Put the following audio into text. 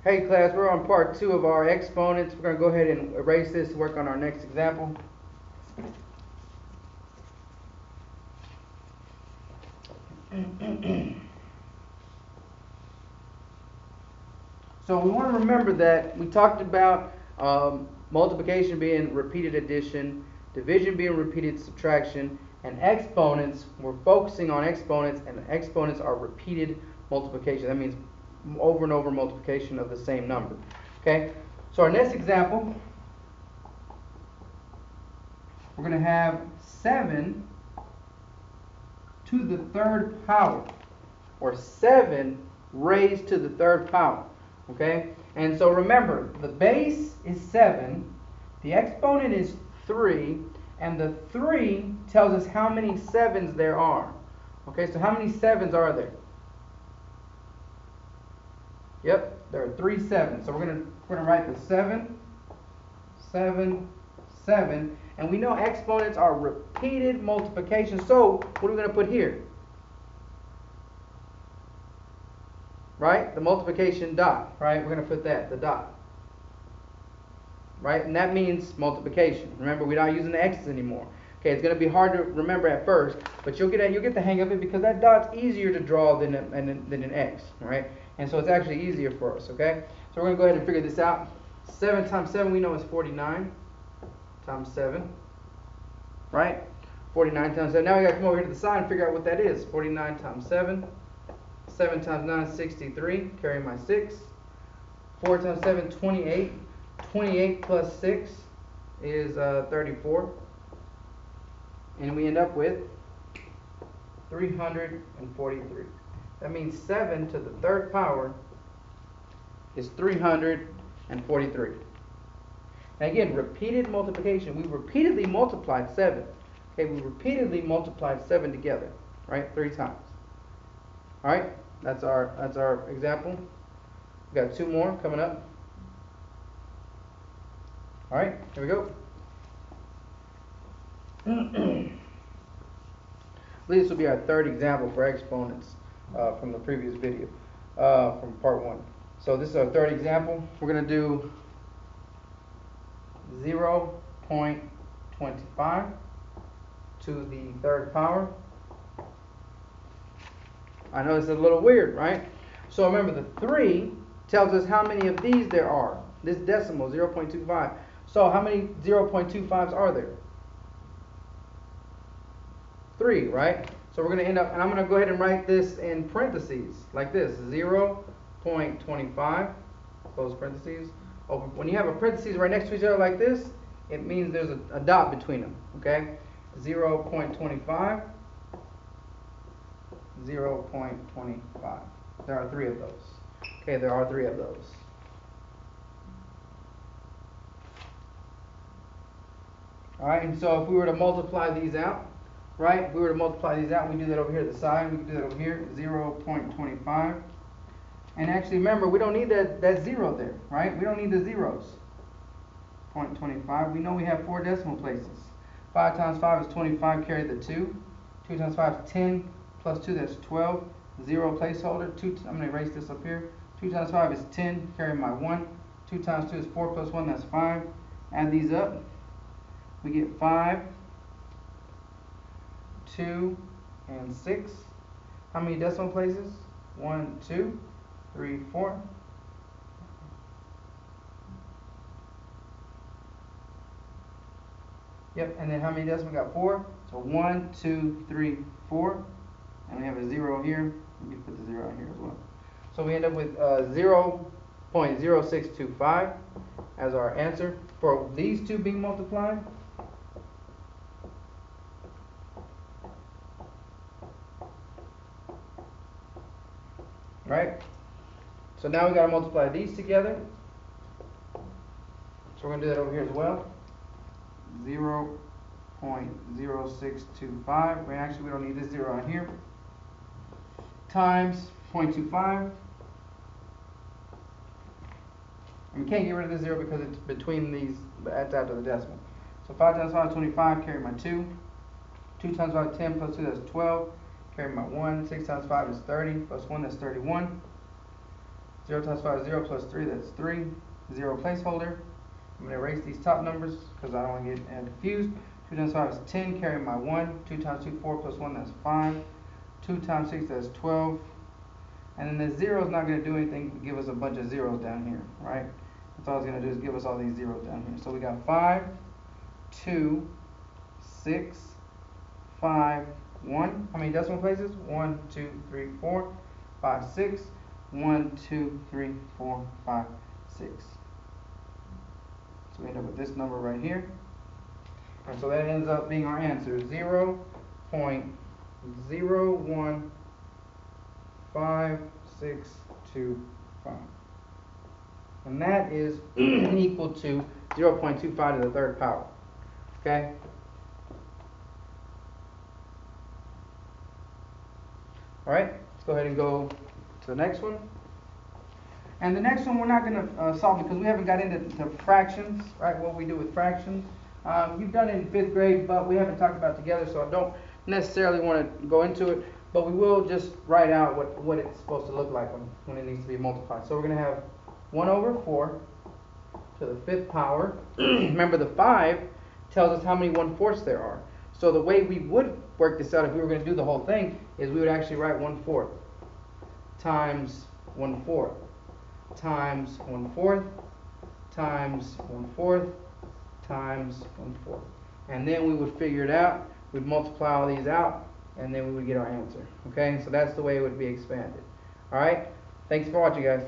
Hey class, we're on part 2 of our exponents. We're going to go ahead and erase this to work on our next example. So we want to remember that we talked about multiplication being repeated addition, division being repeated subtraction, and exponents, we're focusing on exponents, and exponents are repeated multiplication. That means over and over multiplication of the same number. Okay, so our next example, we're going to have 7 to the third power, or 7 raised to the third power. Okay, and so remember, the base is 7, the exponent is 3, and the 3 tells us how many 7s there are. Okay, so how many 7s are there? Yep, there are 3 7s. So we're gonna write the 7, 7, 7, and we know exponents are repeated multiplication. So what are we gonna put here? Right, the multiplication dot. Right, we're gonna put that, the dot. Right, and that means multiplication. Remember, we're not using the x's anymore. Okay, it's going to be hard to remember at first, but you'll get the hang of it because that dot's easier to draw than an x, right? And so it's actually easier for us, okay? So we're going to go ahead and figure this out. 7 times 7 we know is 49 times 7, right? 49 times 7. Now we got to come over here to the side and figure out what that is. 49 times 7. 7 times 9 is 63. Carry my 6. 4 times 7, 28. 28 plus 6 is 34. And we end up with 343. That means 7 to the third power is 343. And again, repeated multiplication. We repeatedly multiplied 7. Okay, we repeatedly multiplied 7 together, right? 3 times. All right, that's our example. We got 2 more coming up. All right, here we go. I believe this will be our third example for exponents from the previous video, from part 1. So this is our third example. We're going to do 0.25 to the third power. I know it's a little weird, right? So remember, the 3 tells us how many of these there are. This decimal, 0.25. So how many 0.25s are there? 3, right? So we're going to end up, and I'm going to go ahead and write this in parentheses, like this, 0.25, close parentheses. When you have a parentheses right next to each other like this, it means there's a dot between them, okay? 0.25, 0.25. There are 3 of those. Okay, there are 3 of those. All right, and so if we were to multiply these out, right, if we were to multiply these out, we do that over here at the side, we can do that over here, 0.25. And actually, remember, we don't need that 0 there, right? We don't need the zeros. 0.25. We know we have 4 decimal places. 5 times 5 is 25, carry the 2. 2 times 5 is 10, plus 2, that's 12. 0 placeholder. I'm going to erase this up here. 2 times 5 is 10, carry my 1. 2 times 2 is 4, plus 1, that's 5. Add these up. We get 5, 2, and 6. How many decimal places? 1, 2, 3, 4. Yep, and then how many decimals? We got 4. So 1, 2, 3, 4. And we have a 0 here. We can put the 0 in here as well. So we end up with 0.0625 as our answer for these 2 being multiplied. Right? So now we got to multiply these together. So we're going to do that over here as well. 0.0625. We don't need this 0 on here. Times 0.25. And we can't get rid of this 0 because it's between these, that's after the decimal. So 5 times 5 is 25, carry my 2. 2 times 5 is 10, plus 2, that's 12. Carry my 1. 6 times 5 is 30, plus 1, that's 31. 0 times 5 is 0 plus 3, that's 3. 0 placeholder. I'm going to erase these top numbers because I don't want to get confused. 2 times 5 is 10, carry my 1. 2 times 2, 4 plus 1, that's 5. 2 times 6, that's 12. And then the 0 is not going to do anything but give us a bunch of zeros down here, right? That's all it's going to do is give us all these zeros down here. So we got 5, 2, 6, 5, 1. How many decimal places? 1, 2, 3, 4, 5, 6. 1, 2, 3, 4, 5, 6. So we end up with this number right here. And so that ends up being our answer, 0.015625. And that is equal to 0.25 to the third power. Okay? Alright, let's go ahead and go to the next one. And the next one we're not going to solve because we haven't got into fractions, right? What we do with fractions. You've done it in 5th grade, but we haven't talked about it together, so I don't necessarily want to go into it. But we will just write out what it's supposed to look like when it needs to be multiplied. So we're going to have 1 over 4 to the 5th power. Remember, the 5 tells us how many 1/4 there are. So the way we would work this out if we were going to do the whole thing is we would actually write 1/4 times 1/4 times 1/4 times 1/4 times 1/4. And then we would figure it out. We'd multiply all these out, and then we would get our answer. Okay, so that's the way it would be expanded. All right, thanks for watching, guys.